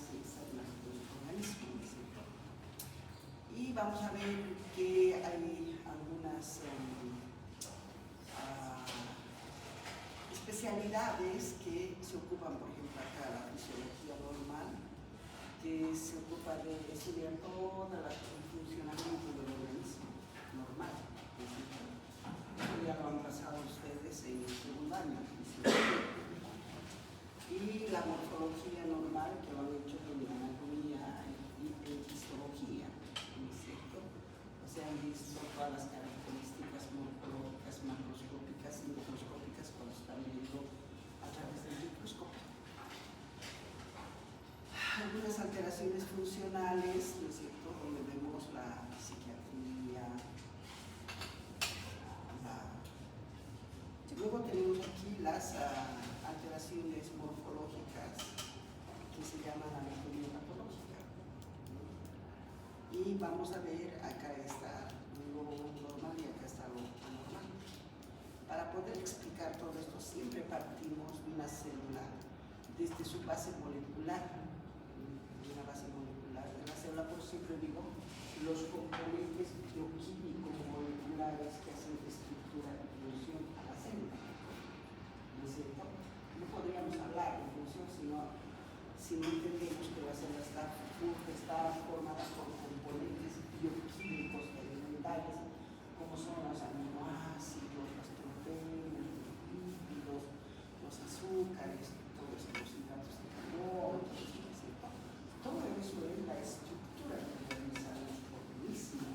células de nuestro organismo, ¿cierto? Y vamos a ver que hay algunas especialidades que se ocupan, por ejemplo, acá la fisiología normal, que se ocupa de estudiar todo el funcionamiento del organismo normal. Eso ya lo han pasado ustedes en el segundo año. Y la morfología normal, que lo han hecho en anatomía y en histología, ¿no es cierto? O sea, han visto todas las características morfológicas, macroscópicas y microscópicas cuando están viendo a través del microscopio. Algunas alteraciones funcionales, ¿no es cierto?, donde vemos la psiquiatría. Luego tenemos aquí las alteraciones morfológicas que se llaman anatomía patológica. Y vamos a ver, acá está lo normal y acá está lo anormal. Para poder explicar todo esto, siempre partimos de una célula desde su base molecular. Una base molecular de la célula, por siempre digo, los componentes bioquímicos moleculares que hacen estructura y función a la célula. ¿No es cierto? No podríamos hablar de función si no entendemos que la célula está formada por componentes bioquímicos elementales, como son los aminoácidos, las proteínas, los lípidos, los azúcares, todos los hidratos de carbono, todo eso es la estructura que realiza nuestro organismo.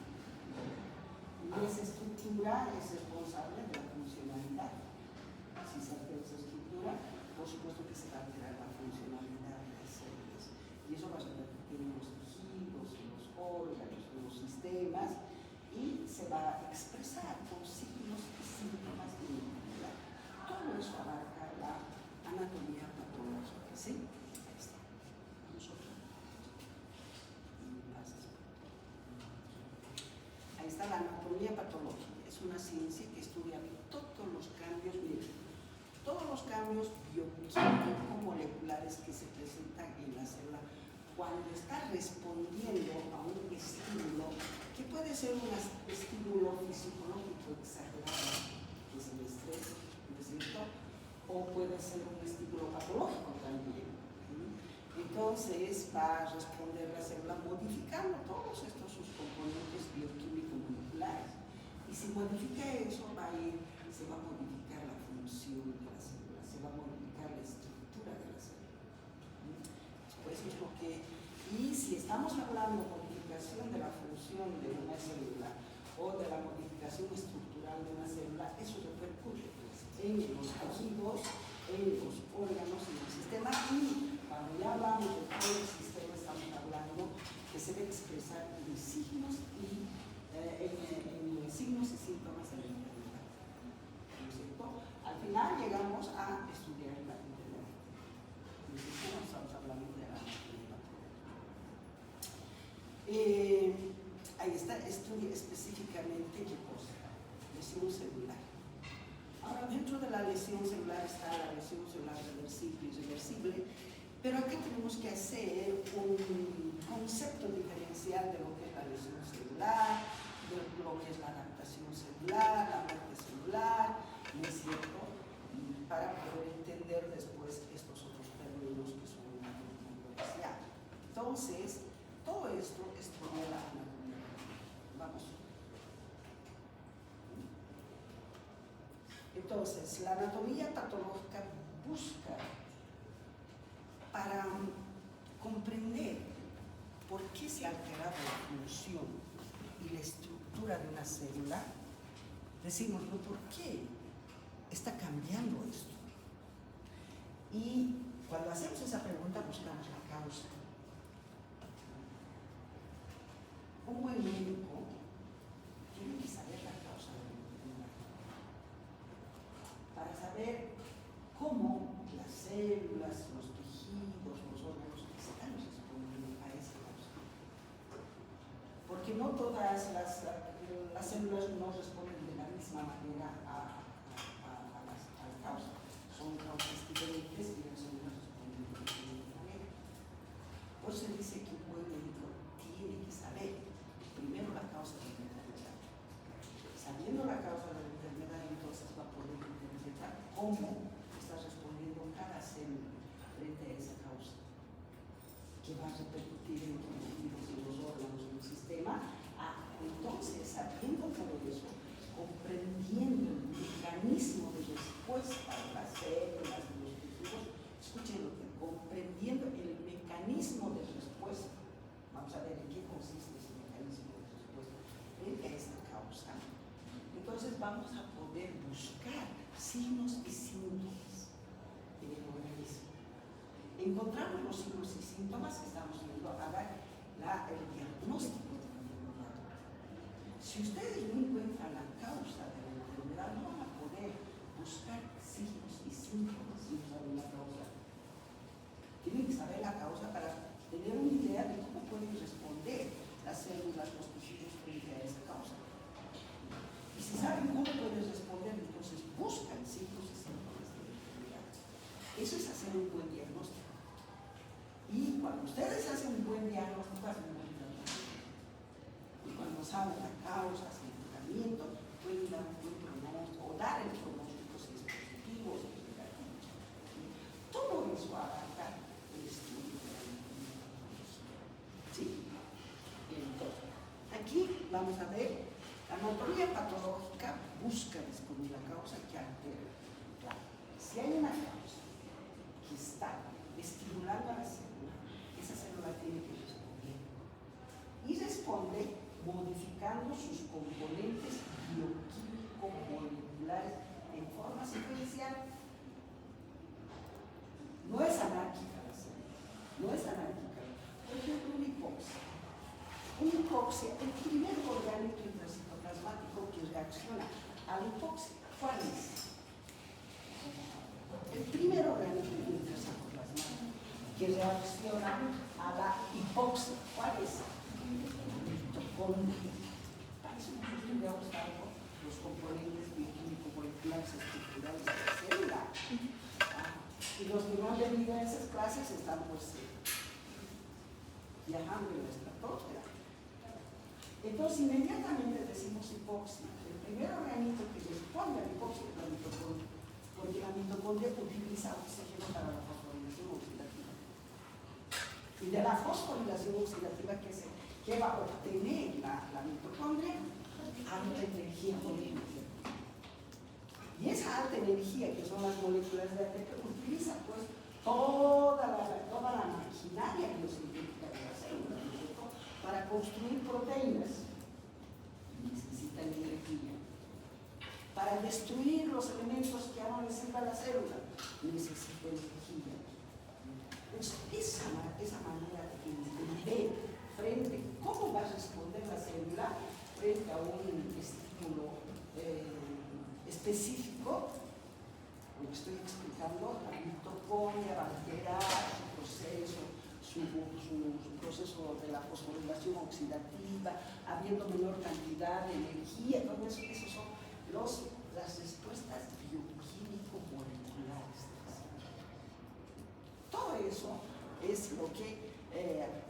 Y esa estructura es responsable de la funcionalidad. Si se altera esa estructura, por supuesto que se va a alterar la funcionalidad de las células. Y eso va a repercutir en los tejidos, en los órganos, en los sistemas, y se va a expresar con signos y síntomas de enfermedad. Todo eso abarca la anatomía patológica, ¿sí? Ahí está. Ahí está la anatomía patológica. Es una ciencia que estudia todos los cambios bioquímico-moleculares que se presentan en la célula cuando está respondiendo a un estímulo que puede ser un estímulo fisiológico exagerado, que es el estrés, ¿no es cierto? O puede ser un estímulo patológico también. Entonces va a responder la célula modificando todos estos sus componentes bioquímico-moleculares. Y si modifica eso, se va a modificar la función de la célula, se va a modificar la estructura de la célula. Pues es lo que, y si estamos hablando de modificación de la función de una célula o de la modificación estructural de una célula, eso repercute en los tejidos, en los órganos, en el sistema, y cuando ya hablamos de todo el sistema, estamos hablando que se debe expresar en signos y síntomas de la enfermedad. ¿No es cierto? Al final llegamos a estudiar la enfermedad. ¿No es cierto? Estamos hablando de la enfermedad. Ahí está, estudia específicamente qué cosa, lesión celular. Ahora, dentro de la lesión celular está la lesión celular reversible y irreversible, pero aquí tenemos que hacer un concepto diferencial de lo que es la lesión celular, de lo que es la adaptación celular, la muerte celular, ¿no es cierto? Para poder entender después estos otros términos que son una controversia. Entonces, todo esto estudia la anatomía. Vamos. Entonces, la anatomía patológica busca para comprender por qué se ha alterado la función y la estructura de una célula, decimos, ¿no? ¿Por qué está cambiando esto? Y cuando hacemos esa pregunta buscamos la causa. Un buen médico tiene que saber la causa de la enfermedad para saber cómo las células, los tejidos, los órganos están respondiendo a esa causa. Porque no todas las células no responden de la misma manera a la causa. Son causas diferentes y las células responden de diferente manera. repercutir en los tejidos, en los órganos, en el sistema. Entonces, sabiendo todo eso, comprendiendo el mecanismo de respuesta de las células, de los tejidos, escuchen lo que comprendiendo el mecanismo de respuesta. Vamos a ver en qué consiste ese mecanismo de respuesta, en esta causa. Entonces vamos a poder buscar signos y síntomas en el organismo. Encontramos los signos y síntomas que estamos viendo ahora, el diagnóstico de la enfermedad. Si ustedes no encuentran la causa de la enfermedad, no van a poder buscar signos y síntomas si no saben la causa. Tienen que saber la causa para tener una idea de cómo pueden responder las células, los tejidos frente a esa causa. Y si saben cómo pueden responder, entonces buscan signos y síntomas de la enfermedad. Eso es hacer un buen diagnóstico. Y cuando ustedes hacen un buen diagnóstico, hacen un buen tratamiento. Y cuando saben la causa, hacen el tratamiento, pueden dar un buen pronóstico, o dar el pronóstico si es positivo o si es negativo. Todo eso abarca el estudio de la enfermedad. ¿Sí? Entonces, aquí vamos a ver, la anatomía patológica busca descubrir la causa que altera. Claro, si hay una causa que está estimulando a la célula, esa célula tiene que responder. Y responde modificando sus componentes bioquímico-moleculares en forma secuencial. No es anárquica la célula, no es anárquica. Por ejemplo, una hipoxia. Una hipoxia, el primer orgánico intracitoplasmático que reacciona a la hipoxia, ¿cuál es? El primer orgánico intracitoplasmático que reacciona a la hipoxia, ¿cuál es? Mitocondria. Para eso nosotros estudiamos tanto los componentes bioquímico-moleculares estructurales de la célula. Y los que no han venido a esas clases están pues viajando en la estratosfera. Entonces inmediatamente decimos hipoxia. El primer organismo que responde a la hipoxia es la mitocondria, porque la mitocondria utiliza oxígeno para la fosforilación oxidativa. Y de la fosforilación oxidativa que va a obtener la mitocondria, alta energía molecular. Y esa alta energía, que son las moléculas de ATP, utiliza pues toda la maquinaria biosintética de la célula, ¿no? Para construir proteínas. Necesita energía. Para destruir los elementos que ya no necesita la célula, necesita energía. Entonces, esa manera de entender frente cómo va a responder la célula frente a un estímulo específico, lo que estoy explicando, la mitocondria va a alterar su proceso, su proceso de la fosforilación oxidativa, habiendo menor cantidad de energía. Entonces, esos son las respuestas bioquímico-moleculares. Todo eso es lo que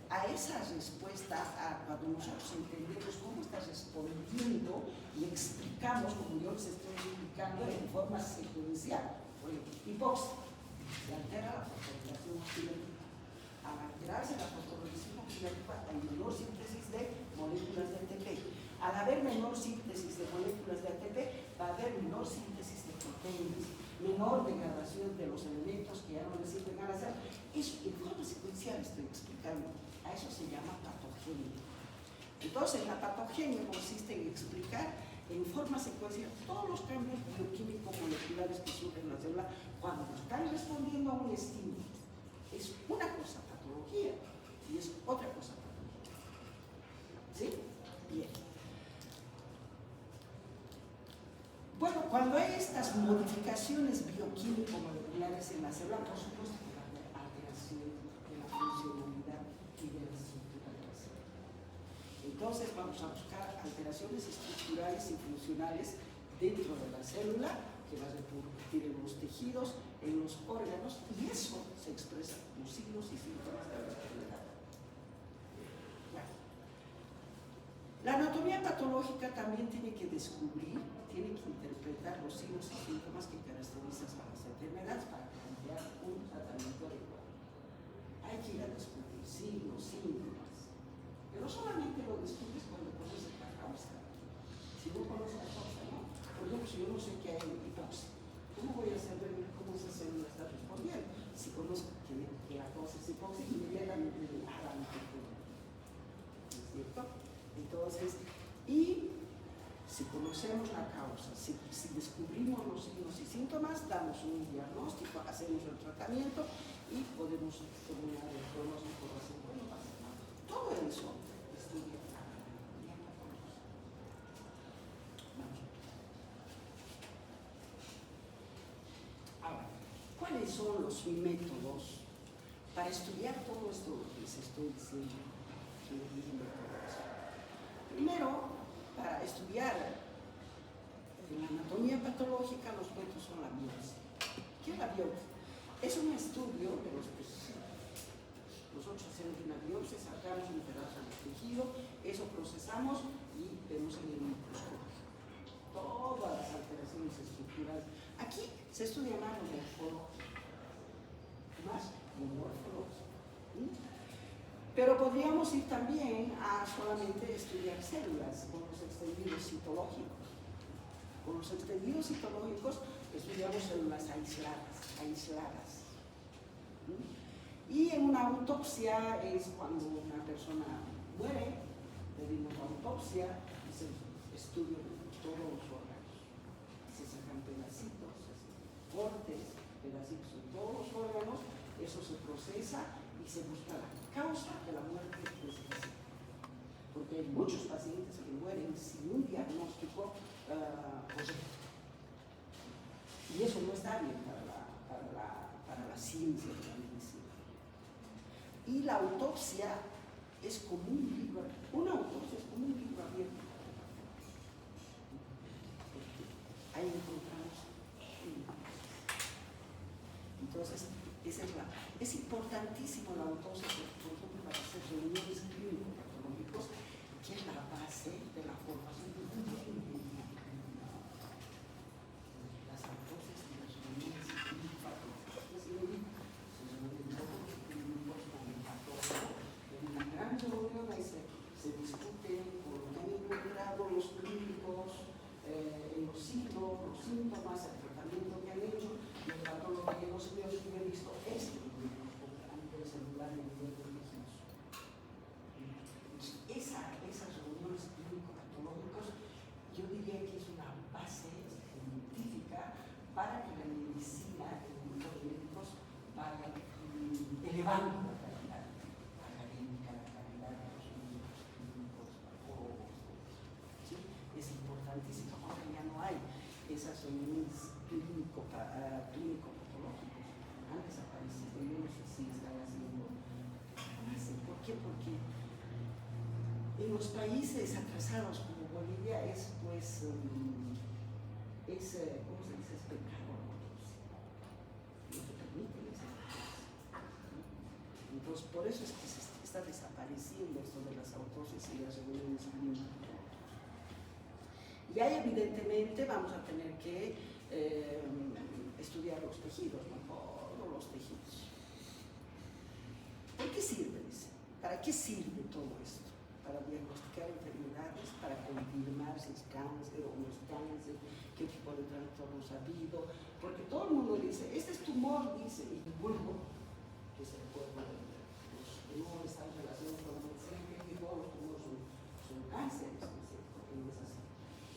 a esa respuesta, cuando nosotros entendemos cómo está respondiendo y explicamos, como yo les estoy explicando, en forma secuencial. Por ejemplo, hipoxia, se altera la fosforilación oxidativa. Al alterarse la fosforilación oxidativa, hay menor síntesis de moléculas de ATP. Al haber menor síntesis de moléculas de ATP, va a haber menor síntesis de proteínas, menor degradación de los elementos que ya no le sirven a la célula. Eso en forma secuencial estoy explicando. A eso se llama patogenia. Entonces, la patogenia consiste en explicar en forma secuencial todos los cambios bioquímico-moleculares que surgen en la célula cuando están respondiendo a un estímulo. Es una cosa patología y es otra cosa patología. ¿Sí? Bien. Bueno, cuando hay estas modificaciones bioquímico-moleculares en la célula, por supuesto que va a haber alteración de la funcionalidad y de la estructura de la célula. Entonces vamos a buscar alteraciones estructurales y funcionales dentro de la célula que va a repercutir en los tejidos, en los órganos, y eso se expresa como signos y síntomas de la enfermedad. Bueno. La anatomía patológica también tiene que descubrir, tiene que interpretar los signos y síntomas que caracterizan a las enfermedades para plantear un tratamiento adecuado. Hay que ir a descubrir signos, síntomas. Pero solamente lo descubres cuando conoces la causa. Si no conoces la causa, ¿no? Por ejemplo, si yo no sé qué hay en hipoxia, ¿cómo voy a saber cómo esa célula está respondiendo? Si conozco que la causa es hipoxia, inmediatamente me haga la infección. ¿No es cierto? Entonces, y si conocemos la causa, si descubrimos los signos y síntomas, damos un diagnóstico, hacemos el tratamiento y podemos terminar el pronóstico. Bueno, todo eso estudia la patología. Ahora, ¿cuáles son los métodos para estudiar todo esto que les estoy diciendo? Primero, para estudiar la anatomía patológica, los métodos son la biopsia. ¿Qué es la biopsia? Es un estudio de los tejidos. Nosotros hacemos una biopsia, sacamos un pedazo del tejido, eso procesamos y vemos en el microscopio todas las alteraciones estructurales. Aquí se estudia más lo morfológico, más lo morfológico. Pero podríamos ir también a solamente estudiar células con los extendidos citológicos. Con los extendidos citológicos estudiamos células aisladas. Y en una autopsia es cuando una persona muere, pedimos la autopsia y se estudian todos los órganos. Se sacan pedacitos, cortes, pedacitos de todos los órganos, eso se procesa y se busca la causa de la muerte de ese paciente. Porque hay muchos pacientes que mueren sin un diagnóstico correcto. Y eso no está bien para la ciencia de la medicina. Y la autopsia es como un libro, una autopsia es como un libro abierto. Ahí encontramos. Entonces, es importantísimo la autopsia, por ejemplo, para hacer reuniones clínico-patológicos, que es la base de la formación de las autopsias y las reuniones clínico-patológicas. Se reúnen todos los clínicos con el patólogo en una gran reunión, ahí se discuten por lo que han encontrado los clínicos, los signos, los síntomas, el tratamiento que han hecho, y el patólogo que no se vio que he visto esto. Celular en nivel de tejidos. Esas reuniones clínico-patológicas yo diría que es una base científica para que la medicina, el grupo de médicos, vaya elevando la calidad académica, la calidad de los médicos clínicos, patólogos. ¿Sí? Es importantísimo porque ya no hay esas reuniones clínico-patológicas. Han desaparecido, yo no sé si están haciendo. ¿Por qué? Porque en los países atrasados como Bolivia es ¿cómo se dice? Es pecado la autopsia. No se permite esa autopsia. Entonces, por eso es que se está desapareciendo esto de las autopsias y las reuniones clínicas. Y ahí evidentemente vamos a tener que estudiar los tejidos, ¿no? Todos los tejidos. ¿Por qué sirve? ¿Para qué sirve todo esto? Para diagnosticar enfermedades, para confirmar si es cáncer o no es cáncer, qué tipo de trastornos ha habido, porque todo el mundo dice, este es tumor, dice, y vulgo, que se puede los tumores están relacionados con la medicina, que todos los tumores son cánceres, ¿no es cierto? No es así.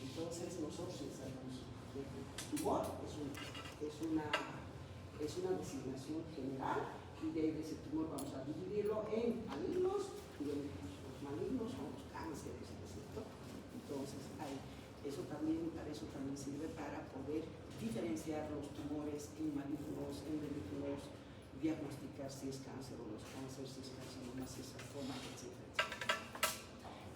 Entonces nosotros sabemos que el tumor es una designación general, y de ese tumor vamos a dividirlo en malignos, y los malignos son los cánceres, ¿no es cierto? Entonces, para eso también sirve para poder diferenciar los tumores en malignos, en benignos, diagnosticar si es cáncer o no es cáncer, si es carcinoma, si es sarcoma, etc.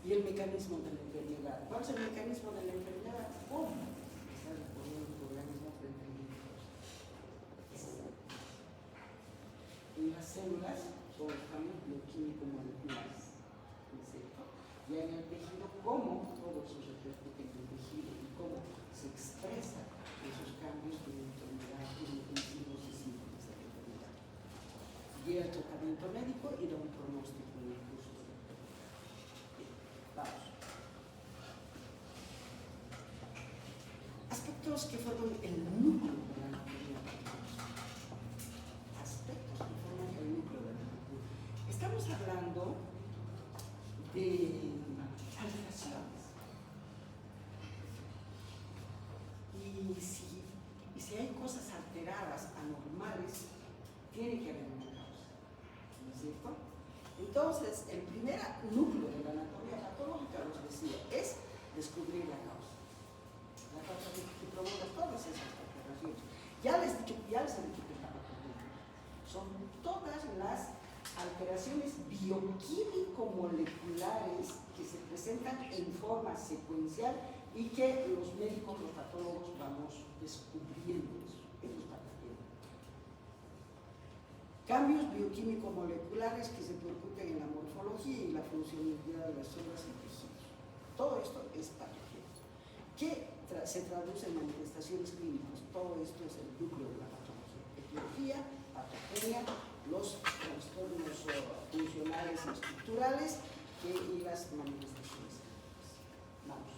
Y el mecanismo de la enfermedad. ¿Cuál es el mecanismo de la enfermedad? ¿Cómo está respondiendo el organismo frente a y las células son los cambios bioquímico-moleculares, ¿no es cierto? Ya en el tejido, cómo todo eso se repercute en el tejido y cómo se expresa esos cambios de enfermedad, en signos y síntomas de la enfermedad. guía el tratamiento médico y da un pronóstico en el curso. Bien, vamos. Aspectos que forman el núcleo de la anatomía patológica. Aspectos que forman el núcleo de la anatomía. Estamos hablando de alteraciones. Y si hay cosas alteradas, anormales, tiene que haber una causa. ¿No es cierto? Entonces, el primer núcleo de la anatomía patológica, los decía, es descubrir la causa. La causa que provoca todas esas alteraciones. Ya les he dicho que la patología son todas las alteraciones bioquímico-moleculares que se presentan en forma secuencial y que los médicos, los patólogos, vamos descubriendo eso. Eso está bien. Cambios bioquímico-moleculares que se repercuten en la morfología y la funcionalidad de las células y tejidos. Todo esto es patología. ¿Qué se traduce en manifestaciones clínicas? Todo esto es el núcleo de la patología. Etiología, patogenia, los trastornos funcionales y estructurales y las manifestaciones clínicas. Vamos.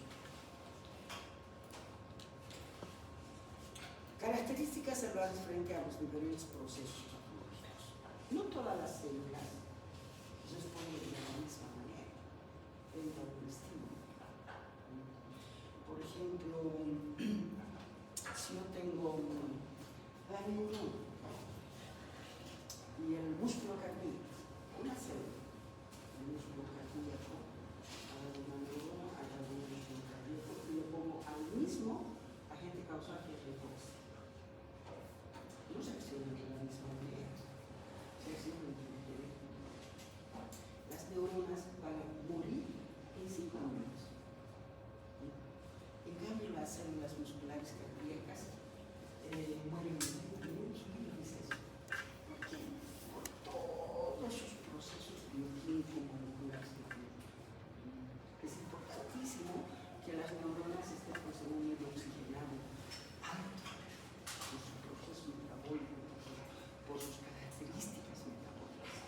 Características celulares frente a los diferentes procesos patológicos. No todas las células responden de la misma manera frente a un estímulo. Por ejemplo, si yo tengo la neurona y el músculo cardíaco, una célula, el músculo cardíaco, haga una neurona, haga un músculo cardíaco y le pongo al mismo agente causal que es el reposo. No se accionan de la misma manera, se accionan diferente. Las neuronas van a morir en 5 minutos. En cambio, las células musculares cardíacas mueren en 20 minutos. ¿Qué es eso? ¿Por qué? Por todos sus procesos bioquímico-moleculares que tienen. Es importantísimo que las neuronas estén con un medio oxigenado alto por su proceso metabólico, por sus características metabólicas.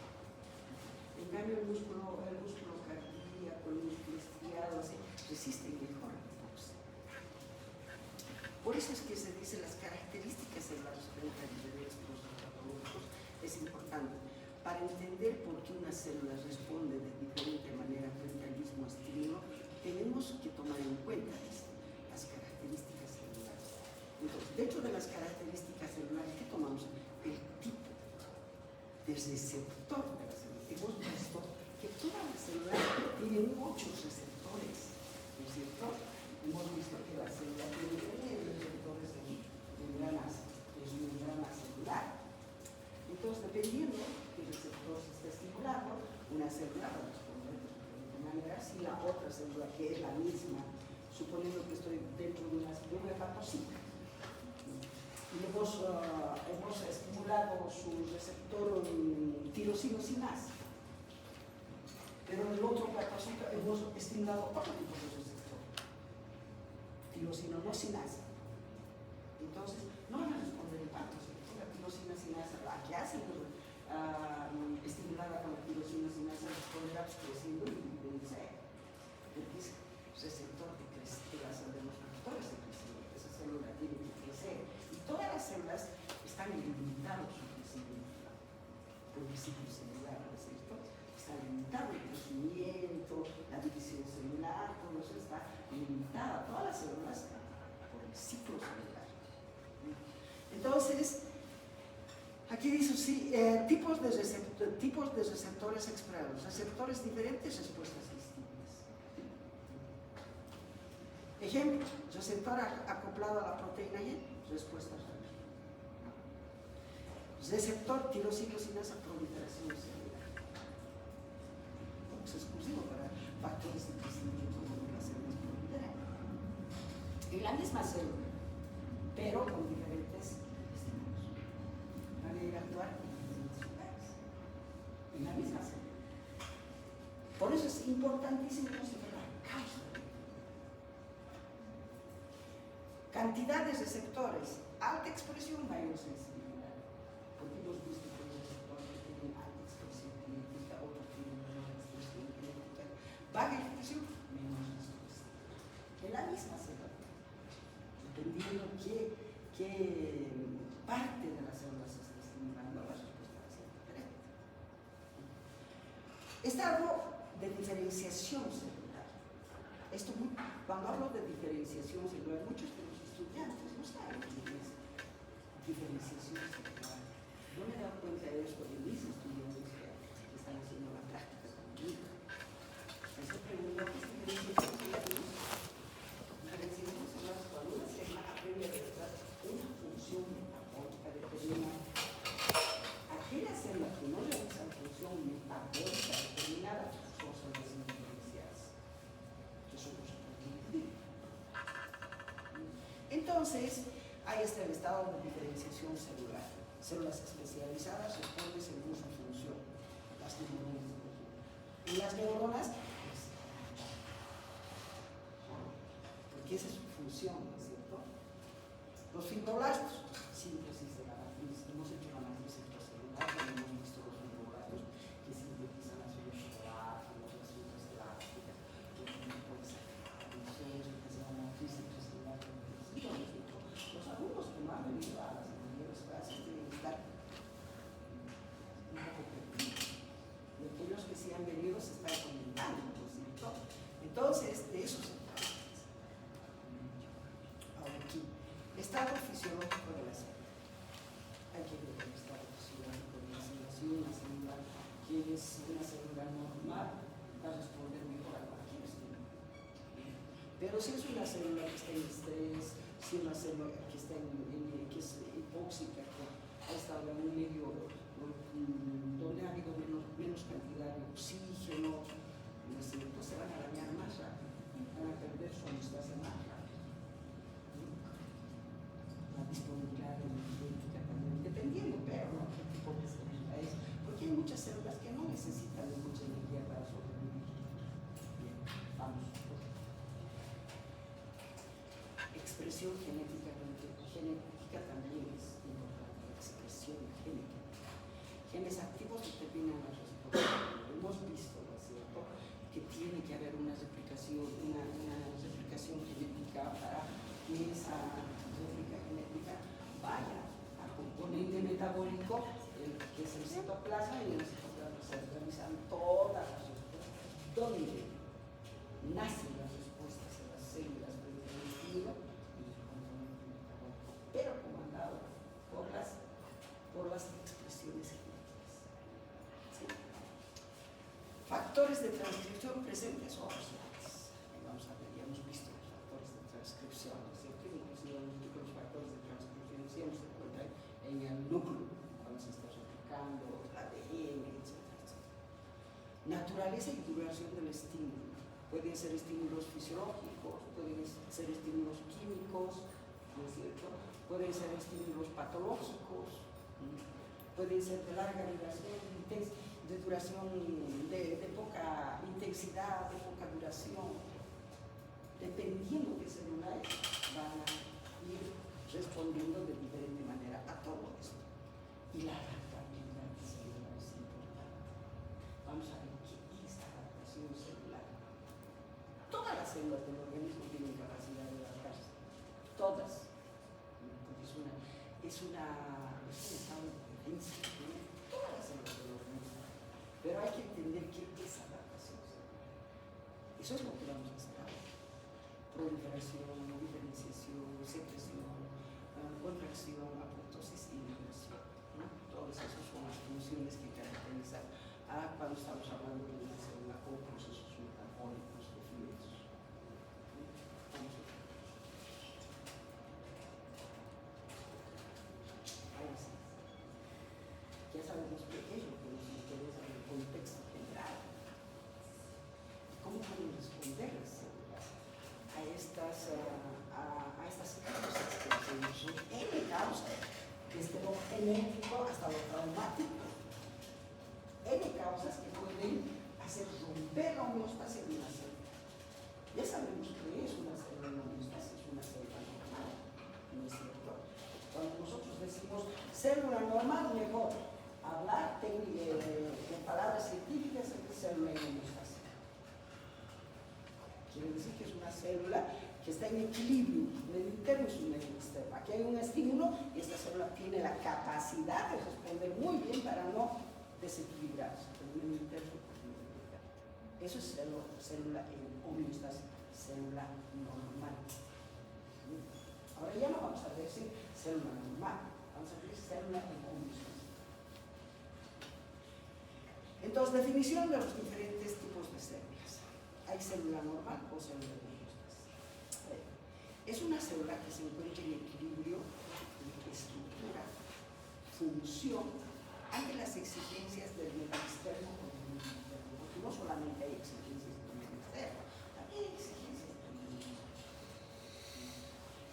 En cambio, el músculo cardíaco, el músculo estriado, resisten mejor al hipoxia. Por eso es que se dice las características celulares frente a diferentes procesos patológicos. Es importante para entender por qué una célula responde de diferente manera frente al mismo estímulo. Tenemos que tomar en cuenta las características celulares. Entonces, dentro de las características celulares, ¿qué tomamos? El tipo de receptor de la célula. Hemos visto que todas las células tienen muchos receptores, ¿no es cierto? Hemos visto que la célula tiene receptores de membrana celular. Entonces, dependiendo qué receptor se está estimulando, una célula va a responder de diferente manera si la otra célula, que es la misma, suponiendo que estoy dentro de un hepatocito, y hemos estimulado su receptor tirosinosinasa, pero en el otro hepatocito hemos estimulado otro tipo de receptor, tirosinosinasa. Entonces, no van a responder tanto, la tirosinosinasa, la que hace estimulada con la tirosinosinasa responderá creciendo y dividiéndose, porque es receptor de las de los factores de crecimiento. Esa célula tiene que crecer y todas las células están limitadas su crecimiento por el ciclo celular, ¿no es cierto? Está limitado el crecimiento, la división celular, todo eso está limitado, todas las células por el ciclo celular. Entonces, aquí dice, sí, tipos de receptores explorados, receptores diferentes, respuestas distintas. Ejemplo, receptor acoplado a la proteína Y, respuestas rápidas. Receptor tirosinosinasa, proliferación celular. Es exclusivo para factores de crecimiento como las células proliferan. En la misma célula, pero con diferentes estímulos. Van a ir a actuar en diferentes lugares. En la misma célula. Por eso es importantísimo saber la causa. Cantidad de receptores, alta expresión, mayor sensibilidad. Porque hemos visto que los receptores tienen Estado de diferenciación celular. Esto, cuando hablo de diferenciación celular, muchos de los estudiantes no saben qué es diferenciación celular. Yo me he dado cuenta de esto en mis estudiantes que están haciendo la práctica conmigo. Les he preguntado qué es diferenciación celular. Diferenciación celular es cuando una célula aprende a realizar una función metabólica determinada. Aquellas células que no realizan función metabólica determinada son células individualizadas, que son los individuos. Entonces, ahí está el estado de diferenciación celular. Células especializadas responden según su función. Las neuronas. Y las neuronas, pues, porque esa es su función, ¿no es cierto? Los fibroblastos, síntesis de la matriz. Hemos hecho la matriz extracelular, hemos visto los fibroblastos que sintetizan las fibras colágenas, las fibras elásticas, los polisacarídeos, que se llama matriz extracelular. Los alumnos que no han venido a las anteriores clases tienen que estar un poco perdidos. Y aquellos que sí han venido se están comentando, ¿no es cierto? Entonces, de eso se trata. Ahora aquí, estado fisiológico de la célula. Hay que ver el estado fisiológico de la célula. Si una célula que es una célula normal, va a responder mejor a cualquier estímulo. Pero si es una célula que está en estrés, si es una célula que está que es hipóxica, que ha estado en un medio donde ha habido menos cantidad de oxígeno, pues se van a dañar más rápido, van a perder su homeostasia más rápido. La disponibilidad energética también, dependiendo, pero no qué tipo de célula es, porque hay muchas células que no necesitan de mucha energía para sobrevivir. Bien, vamos. Expresión genética también es importante, la expresión genética. Genes activos determinan la respuesta. Hemos visto, ¿no es cierto?, que tiene que haber una replicación genética para que esa réplica genética vaya al componente metabólico, que es el citoplasma, y en el citoplasma se realizan todas las respuestas. ¿Dónde nacen las respuestas en las células frente al estímulo? Pero comandado por las expresiones genéticas. ¿Sí? Factores de transcripción presentes o ausentes. Vamos a ver, ya hemos visto los factores de transcripción, ¿no es cierto? Inclusive los factores de transcripción siempre se encuentran en el núcleo, cuando se está replicando, el ADN, etcétera, etcétera. Naturaleza y duración del estímulo. Pueden ser estímulos fisiológicos, pueden ser estímulos químicos, ¿no es cierto? Pueden ser estímulos patológicos, pueden ser de larga duración, de duración de poca intensidad, de poca duración. Dependiendo de qué célula es, van a ir respondiendo de diferente manera a todo esto. Y la adaptabilidad celular es importante. Vamos a ver qué es adaptación celular. Todas las células del organismo tienen capacidad de adaptarse. Todas. Es un estado de defensa, ¿no? Todas las células del organismo. Pero hay que entender qué es adaptación celular. Eso es lo que vamos a hacer ahora. Proliferación, diferenciación, secreción, contracción, apoptosis y migración, ¿no? Todas esas son las funciones que caracterizan cuando estamos hablando de una célula o procesos metabólicos definidos. Ya sabemos qué es lo que nos interesa en el contexto general. ¿Cómo pueden responder las células a estas causas que tenemos? Son N causas, desde lo genético hasta lo traumático. N causas que pueden hacer romper la homeostasia de una célula. Ya sabemos que es una célula en homeostasia, es una célula normal, ¿no es cierto? Cuando nosotros decimos célula normal, mejor hablar de palabras científicas es célula en homeostasia. Quiere decir que es una célula que está en equilibrio, medio interno y su medio externo. Aquí hay un estímulo y esta célula tiene la capacidad de responder muy bien para no desequilibrarse, el medio interno y el medio Eso es célula en homeostasis, célula normal. Ahora ya no vamos a decir célula normal, vamos a decir célula en homeostasis. Entonces, definición de los diferentes tipos de células. Hay célula normal o célula en homeostasis. Es una célula que se encuentra en equilibrio de estructura, función, ante las exigencias del medio externo o del medio interno, porque no solamente hay exigencias del medio externo, también hay exigencias del medio interno.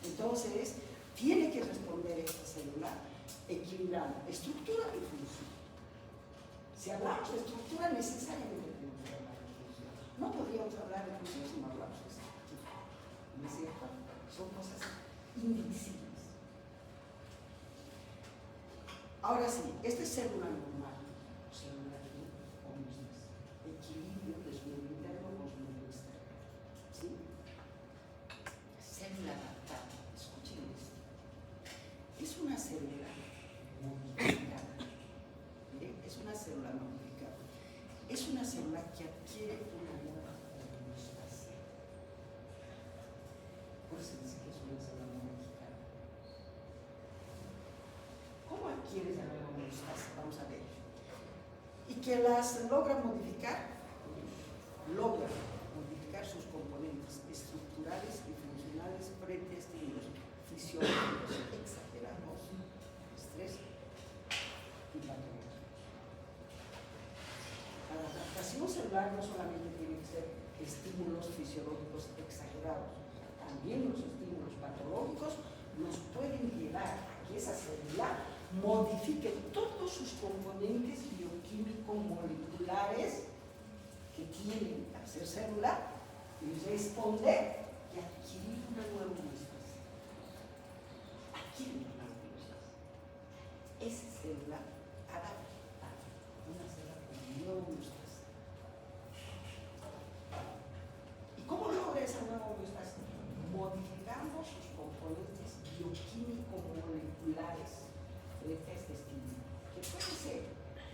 Entonces, tiene que responder esta célula equilibrando estructura y función. Si hablamos de estructura, necesariamente tenemos que hablar de función. No podríamos hablar de función si no hablamos de estructura. ¿No es cierto? Son cosas indivisibles. Ahora sí, esta es célula normal, célula de homeostasis, equilibrio de su medio interno con su medio externo. ¿Sí? Célula adaptada, escuchen esto. Es una célula modificada. Miren, es una célula modificada. Es una célula que adquiere una nueva homeostasis. Por eso dice que es una célula modificada. ¿Cómo adquiere esa nueva homeostasis? Vamos a ver. Y que las logra modificar sus componentes estructurales y funcionales frente a estímulos fisiológicos exagerados, estrés y patología. La adaptación celular no solamente tiene que ser estímulos fisiológicos exagerados, también los estímulos patológicos nos pueden llevar a que esa célula modifique todos sus componentes bioquímico-moleculares que tienen al ser célula y responder y adquirir una nueva homeostasis. Adquirir una nueva homeostasis. Esa célula adaptada, una célula con nueva homeostasis. ¿Y cómo logra esa nueva homeostasis? Modificando sus componentes bioquímico-moleculares frente a este estímulo, que puede ser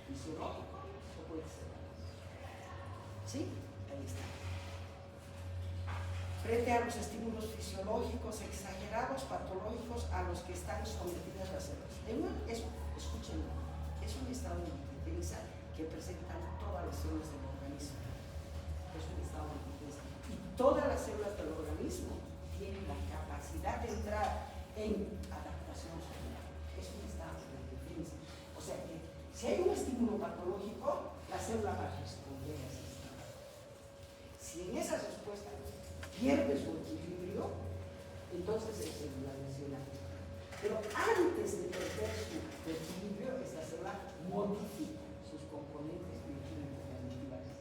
fisiológico o puede ser. ¿Sí? Ahí está. Frente a los estímulos fisiológicos exagerados, patológicos a los que están sometidas las células. Escúchenlo, es un estado de defensa que presentan todas las células del organismo. Es un estado de defensa. Y todas las células del organismo tienen la capacidad de entrar en adaptación celular. Es un estado de defensa. O sea que si hay un estímulo patológico, la célula va a responder a ese estímulo. Si en esa respuesta pierde su equilibrio, entonces es célula lesional. Pero antes de perder su equilibrio, esta célula modifica sus componentes bioquímicos-moleculares.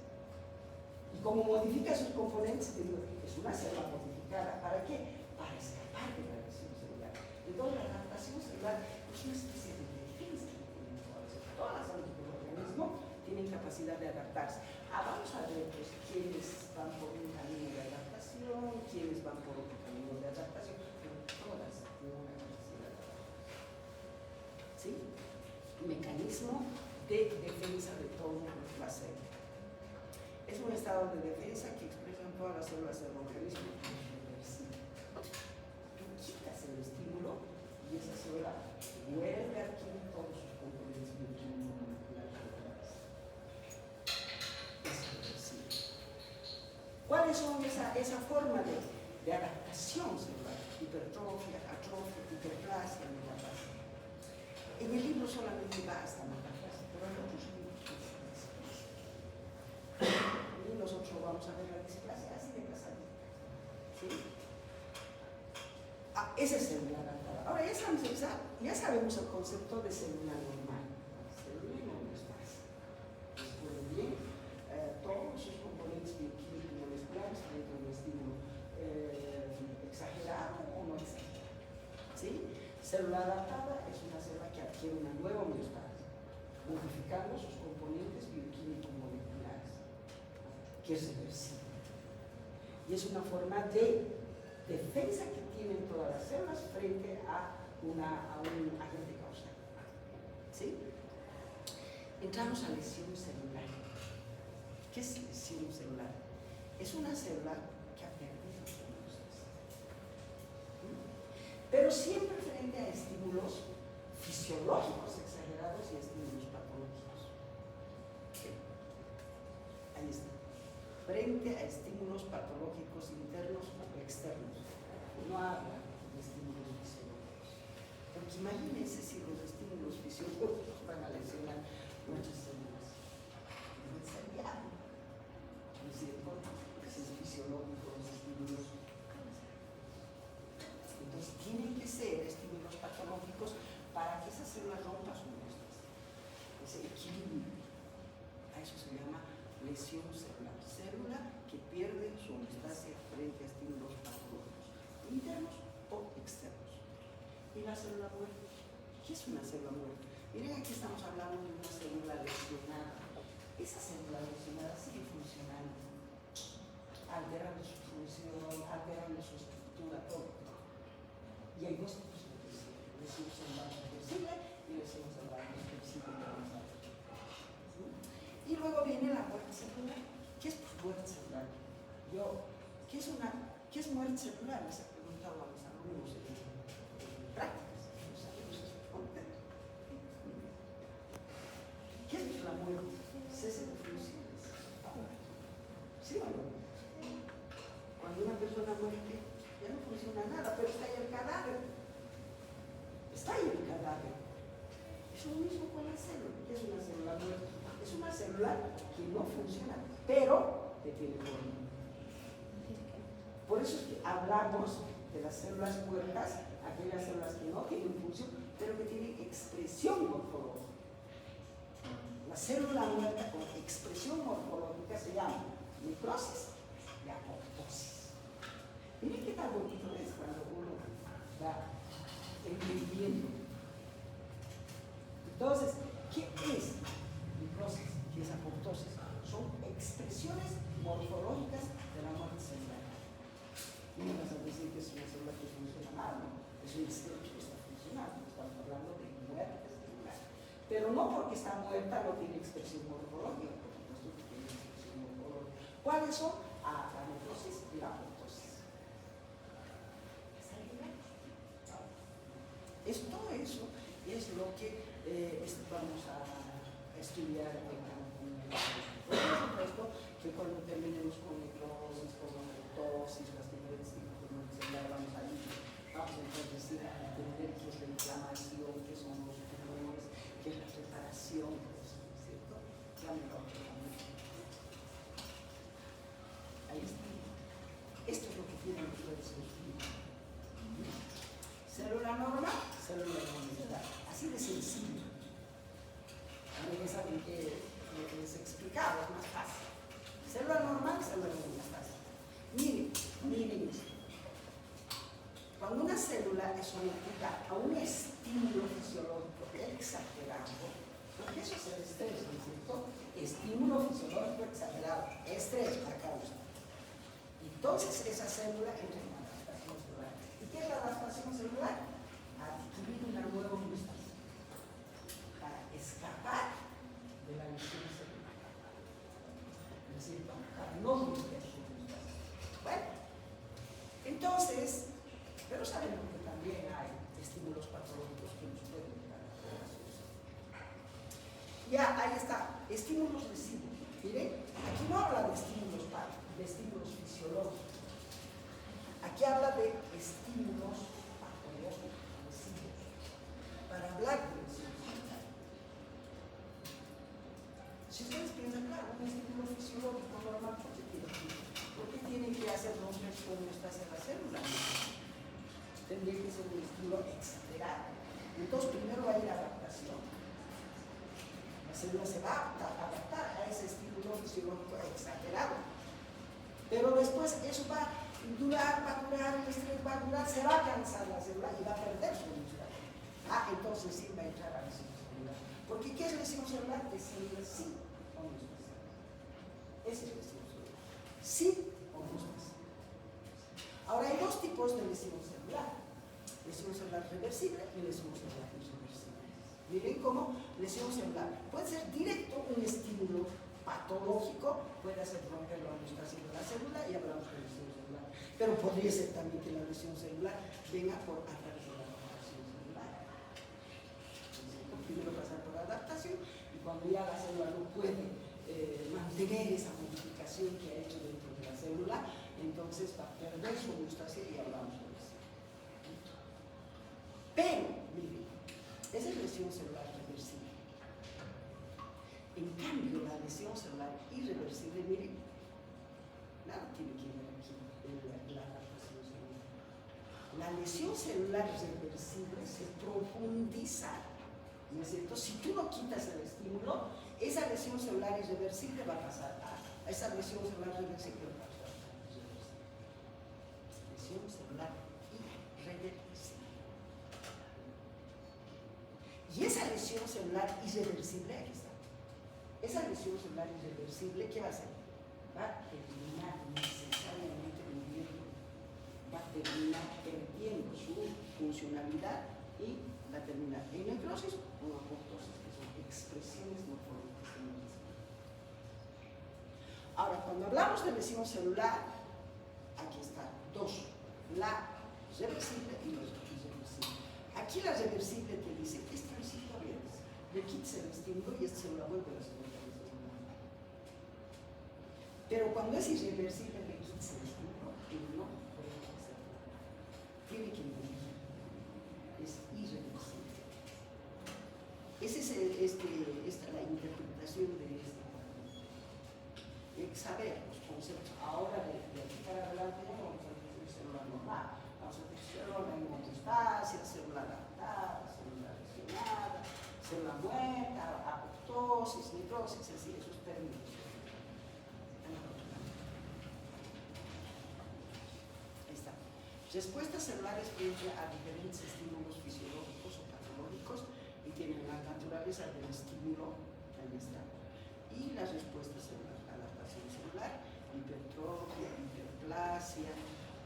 Y como modifica sus componentes, es una célula modificada. ¿Para qué? Para escapar de la lesión celular. Entonces la adaptación celular es una especie de defensa que tienen todas las células del organismo tienen capacidad de adaptarse. Vamos a ver pues, quiénes van por un camino de adaptación, quiénes van por otro camino de adaptación, pero todas tienen una capacidad de adaptación. ¿Sí? Un mecanismo de defensa de todas las células. Es un estado de defensa que expresan todas las células del organismo. Tú quitas el estímulo y esa célula vuelve a adquirir todos sus componentes bioquímicos-moleculares. ¿Cuáles son esa forma de adaptación celular? Hipertrofia, atrofia, hiperplasia, metaplasia. En el libro solamente va hasta metaplasia, pero hay otros libros que dicen displasia. Y nosotros vamos a ver la displasia así de pasadita. ¿Sí? Esa es célula adaptada. Ahora ya sabemos el concepto de célula normal. Célula en homeostasis. Responde bien todos sus componentes bioquímicos-moleculares frente a un estímulo exagerado o no exagerado. ¿Sí? Célula adaptada es una célula que adquiere una nueva homeostasis, modificando sus componentes bioquímico-moleculares, que es reversible. Y es una forma de defensa que tienen todas las células frente a un agente causal. ¿Sí? Entramos a lesión celular. ¿Qué es lesión lesión celular? Es una célula que ha perdido su homeostasis. Pero siempre frente a estímulos fisiológicos exagerados y estímulos patológicos. Ahí está. Frente a estímulos patológicos internos o externos. No habla de estímulos fisiológicos. Porque imagínense si los estímulos fisiológicos van a lesionar muchas células. No sería. ¿No es cierto? Si es fisiológico, los estímulos. Entonces tienen que ser estímulos patológicos para que esa célula rompa su homeostasis. Ese equilibrio. A eso se llama lesión celular. Célula que pierde su homeostasis frente a estímulos patológicos, internos o externos. ¿Y la célula muerta? ¿Qué es una célula muerta? Miren, aquí estamos hablando de una célula lesionada. Esa célula lesionada sigue funcionando, alterando su función, alterando su estructura, todo. Y hay dos tipos de lesión celular reversible y lesión celular irreversible. Y luego viene la muerte celular. ¿Qué es muerte celular? ¿Qué es muerte celular? Les he preguntado a mis alumnos en prácticas. No sabemos responder. ¿Qué es la muerte? Cese de funciones. ¿Sí o no? Cuando una persona muere, ya no funciona nada, pero está ahí el cadáver. Está ahí el cadáver. Es lo mismo con la célula. ¿Qué es una célula muerta? Es una célula que no funciona, pero que tiene forma. Por eso es que hablamos de las células muertas, aquellas células que no tienen función, pero que tienen expresión morfológica. La célula muerta con expresión morfológica se llama necrosis y apoptosis. Miren qué tan bonito es cuando uno va entendiendo. Entonces, ¿qué es necrosis? ¿Qué es apoptosis? Son expresiones morfológicas de la muerte celular. No me vas a decir que es una célula que funciona mal, ¿no? Es un sistema que está funcionando. Estamos hablando de muerte celular. Pero no porque está muerta no tiene expresión morfológica, por supuesto que tiene expresión morfológica. ¿Cuáles son? La necrosis y la apoptosis. Todo eso es lo que vamos a estudiar en cada uno. Por supuesto que cuando terminemos con necrosis, con apoptosis, las diferentes tipos de muerte celular, vamos a entonces a entender qué es la inflamación, qué son los tumores, qué es la reparación, ¿cierto? Ya me lo ahí está. Esto es lo que tienen ustedes en su vida. Célula normal, célula inmunitaria. Así de sencillo. También saben que les he explicado, es más fácil. Célula normal, célula inmunitaria. Miren esto. Cuando una célula es sometida a un estímulo fisiológico exagerado, porque eso es el estrés, ¿no es cierto? Estímulo fisiológico exagerado, estrés la causa. Entonces esa célula entra en adaptación celular. ¿Y qué es la adaptación celular? Adquirir una nueva homeostasis para escapar de la lesión celular. Es decir, para no romper su homeostasis. Bueno, entonces, pero sabemos que también hay estímulos patológicos que nos pueden llegar a la lesión. Ya, ahí está, estímulos lesivos. Miren, aquí no habla de estímulos fisiológicos. Aquí habla de estímulos patológicos lesivos. Para hablar de lesión celular. Si ustedes piensan, claro, un estímulo fisiológico normal, ¿por qué tienen que hacer romper su homeostasis a la célula? Tendría que ser un estímulo exagerado. Entonces, primero va a ir adaptación. La célula se va a adaptar a ese estímulo fisiológico exagerado. Pero después eso va a durar, el estrés va a durar, se va a cansar la célula y va a perder su homeostasis. Entonces sí va a entrar a lesión celular. Porque ¿qué es lesión celular? Es células sin homeostasis. Esa es lesión celular. Sin homeostasis. Ahora hay dos tipos de lesión celular. Lesión celular reversible y lesión celular irreversible. Miren cómo lesión celular puede ser directo un estímulo patológico patológico puede hacer romper la homeostasis de la célula y hablamos de lesión celular. Pero podría ser también que la lesión celular venga por a través de la adaptación celular. Primero pasar por la adaptación y cuando ya la célula no puede mantener esa modificación que ha hecho dentro de la célula, entonces va a perder su homeostasis y hablamos de eso. Pero, miren, esa es lesión celular reversible. En cambio, la lesión celular irreversible, miren, nada tiene que ver aquí en la adaptación celular. La lesión celular reversible se profundiza, ¿no es cierto? Si tú no quitas el estímulo, esa lesión celular irreversible va a pasar a esa lesión celular reversible va a pasar a irreversible. Lesión celular irreversible. Y esa lesión celular irreversible, aquí está. Esa lesión celular irreversible, ¿qué va a hacer? Va a terminar necesariamente muriendo, va a terminar perdiendo su funcionalidad y va a terminar en necrosis o apoptosis, que son expresiones morfológicas en el mismo. Ahora, cuando hablamos de lesión celular, aquí está, dos, la reversible y la irreversible. Aquí la reversible te dice, es transitoria, le quitas el estímulo y esta célula vuelve a la segunda lesión celular. Pero cuando es irreversible, le quitas el estímulo y no puede hacer nada. Tiene que morir. Es irreversible. Esa es la interpretación de este parámetro. Hay que saber los conceptos. Ahora, de aquí para adelante, no vamos a decir célula normal. Vamos a decir célula en homeostasia, célula adaptada, célula lesionada, célula muerta, apoptosis, necrosis, así, esos términos. Ahí está. Respuestas celulares frente a diferentes estímulos fisiológicos o patológicos y tienen la naturaleza del estímulo, ahí está. Y las respuestas celulares, adaptación celular, hipertrofia, hiperplasia,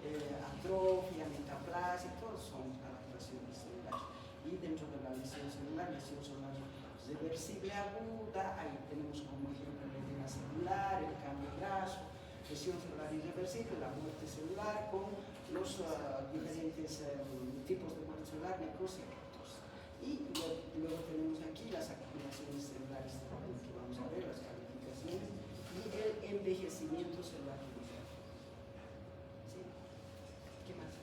atrofia, metaplasia, todos son adaptaciones celulares. Y dentro de la lesión celular reversible aguda, ahí tenemos como ejemplo la edema celular, el cambio graso, lesión celular irreversible, la muerte celular con los diferentes tipos de muerte celular, necrosis y apoptosis. Y luego tenemos aquí las acumulaciones celulares también, que vamos a ver, las calificaciones, y el envejecimiento celular. ¿Sí? ¿Qué más?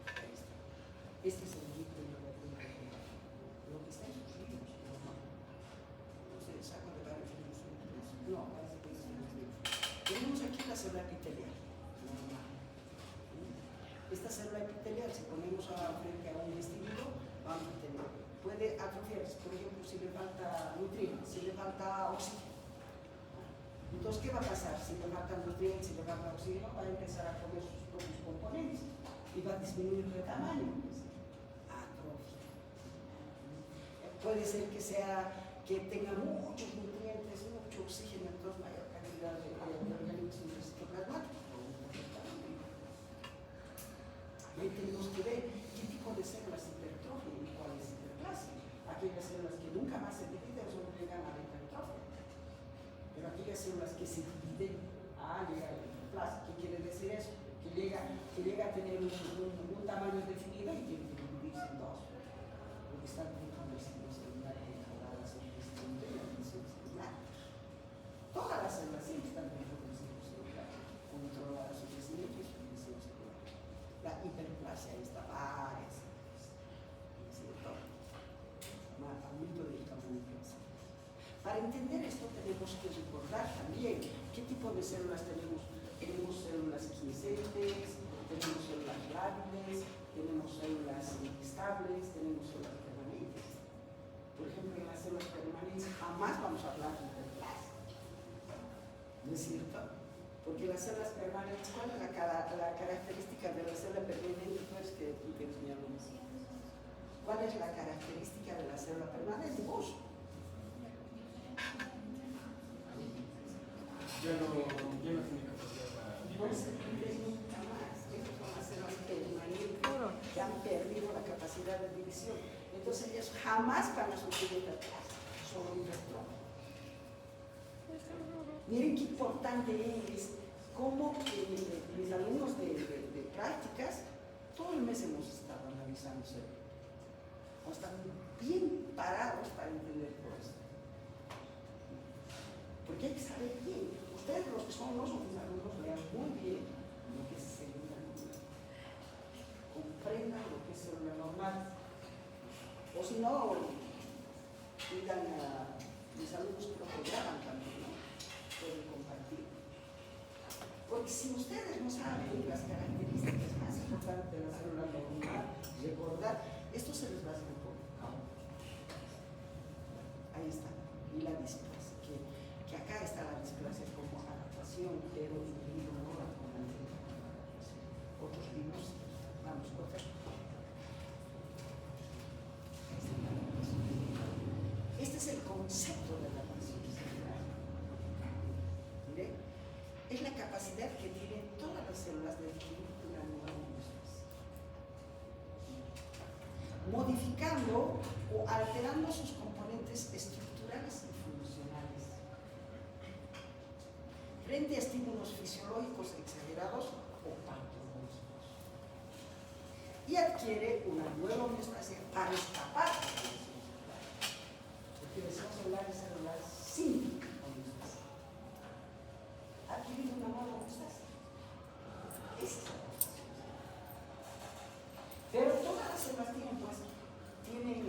Ahí está. Este es el libro de lo que está en sus libros, ¿no? ¿Ustedes sacan de varios libros? No, parece que es en los libros. Tenemos aquí la célula epitelial. Esta célula epitelial, si ponemos frente a un estímulo, vamos a tener, puede atrofiarse, por ejemplo, si le falta nutrientes, si le falta oxígeno. Entonces, ¿qué va a pasar? Si le faltan nutrientes, si le falta oxígeno, va a empezar a comer sus propios componentes y va a disminuir de tamaño. Atrofia. Puede ser que tenga muchos nutrientes, mucho oxígeno, entonces mayor cantidad de organismos citoplasmáticos. Ahí tenemos que ver qué tipo de células hipertrofia y cuáles hiperplasia. Aquellas células que nunca más se dividen solo llegan a la hipertrofia. Pero aquellas células que se dividen, llega a la hiperplasia. ¿Qué quiere decir eso? Que llega a tener un tamaño definido y tiene que dividirse en dos. Porque están dentro del ciclo celular controladas en el distinto y la división celular. Todas las células sí están dentro del ciclo celular, controladas su crecimiento y su división celular. La hiperplasia está varias, ¿cierto? Aumento del tamaño de las células. Para entender esto tenemos que recordar también qué tipo de células tenemos. Tenemos células quiescentes, tenemos células lábiles, tenemos células estables, tenemos células permanentes. Por ejemplo, en las células permanentes jamás vamos a hablar de hiperplasia. ¿No es cierto? Porque las células permanentes, ¿cuál es la característica de la célula permanente? Pues que tú tienes mi alumno. ¿Cuál es la característica de la célula permanente? Vos. Ya no tiene capacidad para... No se dividen nunca más. Estas son las células permanentes que han perdido la capacidad de división. Entonces ellas jamás van a sufrir hiperplasia. Miren qué importante es cómo mis alumnos de prácticas, todo el mes hemos estado analizando eso. Están bien parados para entender todo esto. Porque hay que saber bien. Ustedes los que son mis alumnos lean muy bien lo que es célula normal. Comprendan lo que es célula normal. O si no, digan a mis alumnos que lo programan también, ¿no? Pueden compartir. Porque si ustedes no saben las características más importantes de la célula normal, recordar, esto se les va a hacer un poco. Ahí está. Y la displasia, que acá está la displasia como adaptación, pero individuo no la conocen. Otros libros, vamos, otra. Este es el concepto de la adaptación celular. ¿Mire? Es la capacidad que tienen todas las células de adquirir una nueva homeostasis, modificando o alterando sus componentes estructurales y funcionales frente a estímulos fisiológicos exagerados o patológicos, y adquiere una nueva homeostasis para escapar de la lesión celular, porque lesión celular es celular sin homeostasis. Adquirir una nueva homeostasis. Esa es la adaptación. Pero todas las células tienen,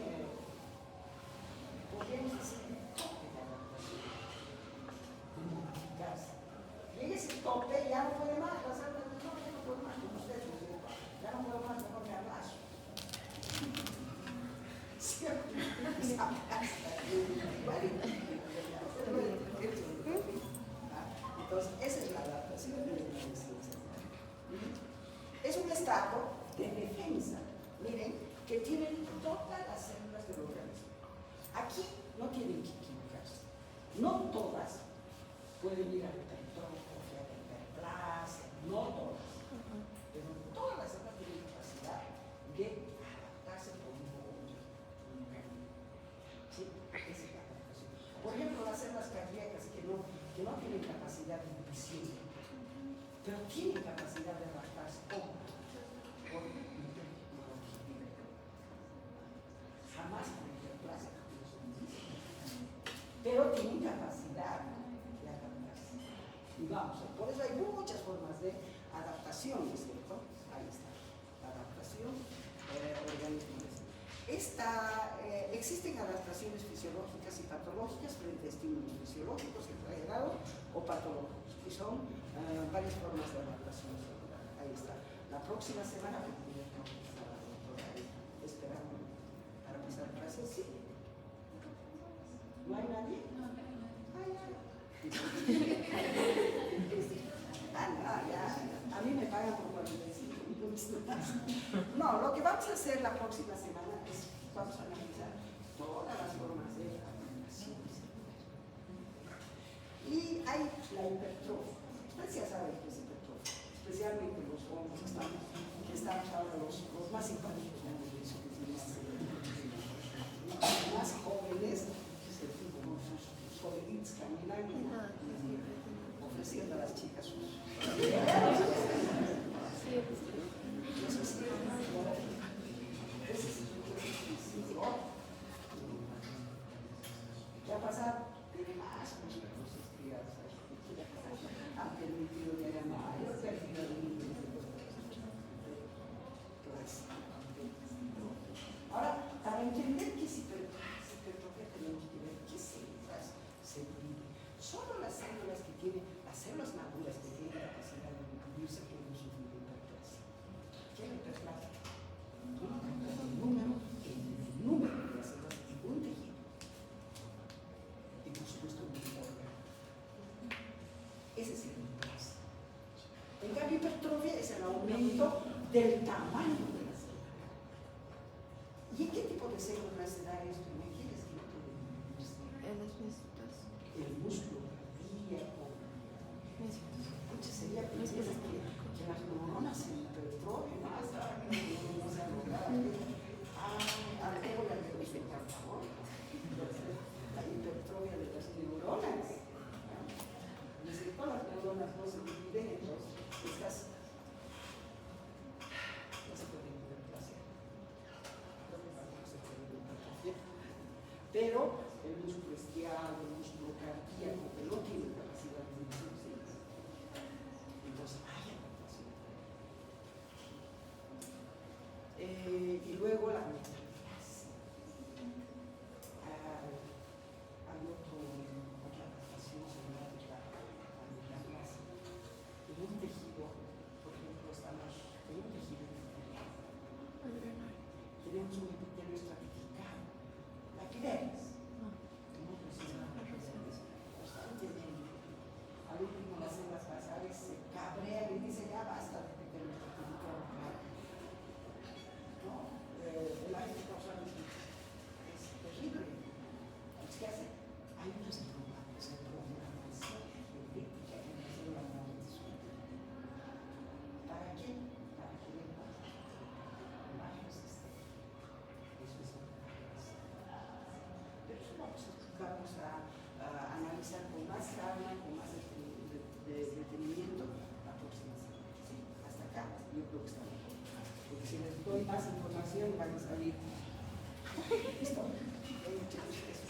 podríamos decir, un tope de adaptación. Llega ese tope y ya no puede más, las células no puede más, como ustedes, ya no puedo más, mejor me abrazo. Entonces, esa es la adaptación de la lesión celular. Es un estado de defensa, miren, que tienen todas las células del organismo. Aquí no tienen que equivocarse. No todas pueden ir al hipertrofia, a la hiperplasia, no todas. Pero todas las células tienen capacidad de adaptarse por un momento. ¿Sí? Esa es la adaptación. Por ejemplo, las células cardíacas que no tienen capacidad de visión, pero tienen capacidad de adaptarse. ¿Cómo? Por jamás con hiperplasia, pero tienen capacidad de adaptarse. Y vamos, por eso hay muchas formas de adaptación, ¿no es cierto? Ahí está, la adaptación organismos. Existen adaptaciones fisiológicas y patológicas frente a estímulos fisiológicos exagerados o patológicos, y son varias formas de adaptación celular. Ahí está. La próxima semana voy a estar la doctora ahí esperando para pasar clases. ¿Sí? ¿No hay nadie? No, no hay nadie. A mí me pagan por 45 minutos. No, lo que vamos a hacer la próxima semana es vamos a analizar todas las formas de adaptación. Y hay la hipertrofia. Ustedes ya saben que es hipertrofia, especialmente los jóvenes que estamos ahora los más simpáticos, los más jóvenes, sus coleguitas caminando, ofreciendo a las chicas sus. Ya pasaron, tiene más han permitido que haya mayor cantidad de niños. Ahora, para entender qué es hipertrofia tenemos que ver qué células se dividen. Solo las células que tienen, las células maduras que tienen la capacidad de dividirse pueden sufrir hiperplasia. ¿Qué es la hiperplasia? El número de las células de un tejido. Y por supuesto un órgano. Ese es el hiperplasia. En cambio, hipertrofia es el aumento del tamaño de la célula. ¿Y en qué tipo de células se da esto? ¿En qué escrito de En las visitas. el músculo cardíaco? Entonces sería que las neuronas se hipertrofien más. Por favor. La hipertrofia de las neuronas. el músculo isquiado, el músculo cardíaco, que no tiene capacidad de función, ¿sí? Entonces hay adaptación. Y luego la metafase. Hay otra adaptación similar de la metafase. En un tejido, por ejemplo, estamos en un tejido epitelial. Tenemos un epitelio estratificado. La epidermis. No precisamente constantemente. Al último, las células basales se cabrean y dicen ya basta de epitelio estratificado. ¿No? El aire causal es terrible. Entonces, ¿qué hace? Hay unas programación genética en la célula madre de su vida. ¿Para qué? Para que le baje el sistema. Eso es adaptación. Pero eso vamos a analizar con más calma, con más detenimiento la próxima semana. ¿Sí? Hasta acá yo creo que está mejor. Porque si les doy más información van a salir. ¿Listo? Muchas gracias.